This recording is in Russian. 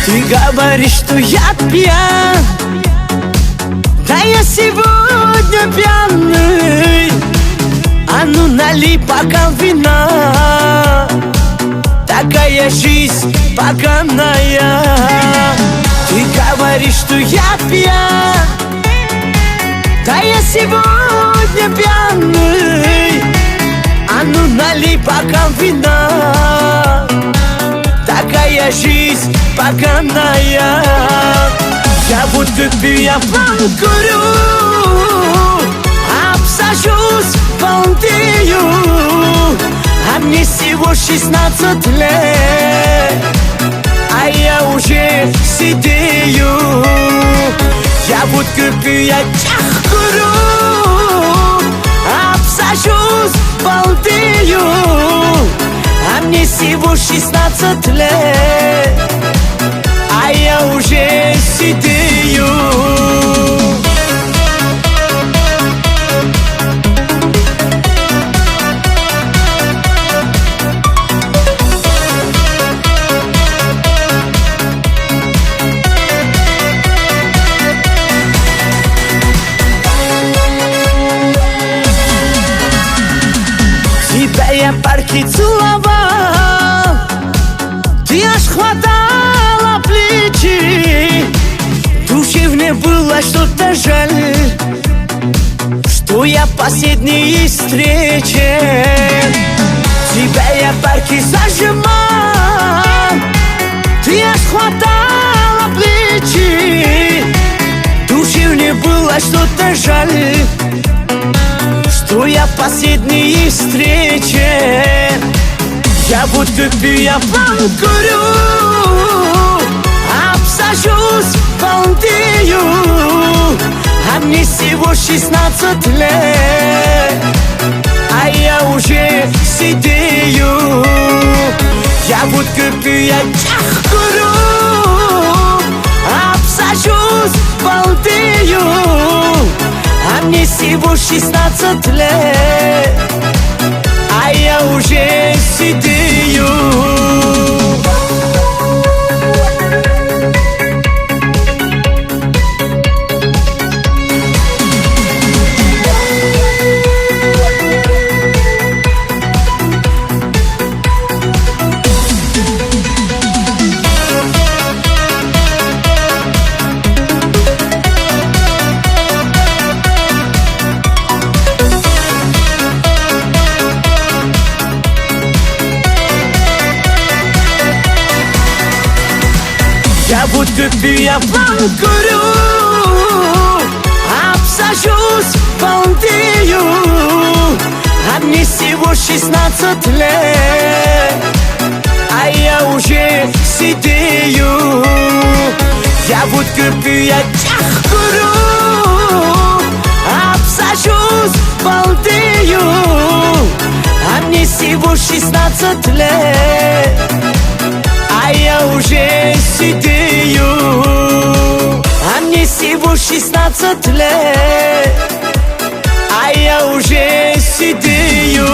Ты говоришь, что я пьян, да я сегодня пьяный. А ну налей бокал вина, такая жизнь поганая. Ты говоришь, что я пьян, да я сегодня пьяный. А ну налей бокал вина, такая жизнь поганая. Я вот куплю, я вам курю, обсажусь, балдею, а мне всего 16 лет, а я уже сидею. Я вот куплю, я курю, обсажусь, балдею, а мне всего 16 лет, а я уже сидею. Тебя я в парке целовал, ты аж хватала плечи. В душе мне было что-то жаль, что я в последней встрече. Тебя я в парке зажимал, ты аж хватала плечи. В душе мне было что-то жаль, что я в последней встрече. Я вот куплю, я вам курю, обсажусь, балдею, а мне всего 16 лет, а я уже сидею. Я вот куплю, я курю, обсажусь, балдею, а мне всего 16 лет, а я уже сидею. Я вот куплю, я вам курю, обсажусь, балдею, а мне всего 16 лет, а я уже сидею. Я вот куплю, я курю, обсажусь, балдею, а мне всего 16 лет, а я уже сидею. А мне всего 16 лет, а я уже сидею.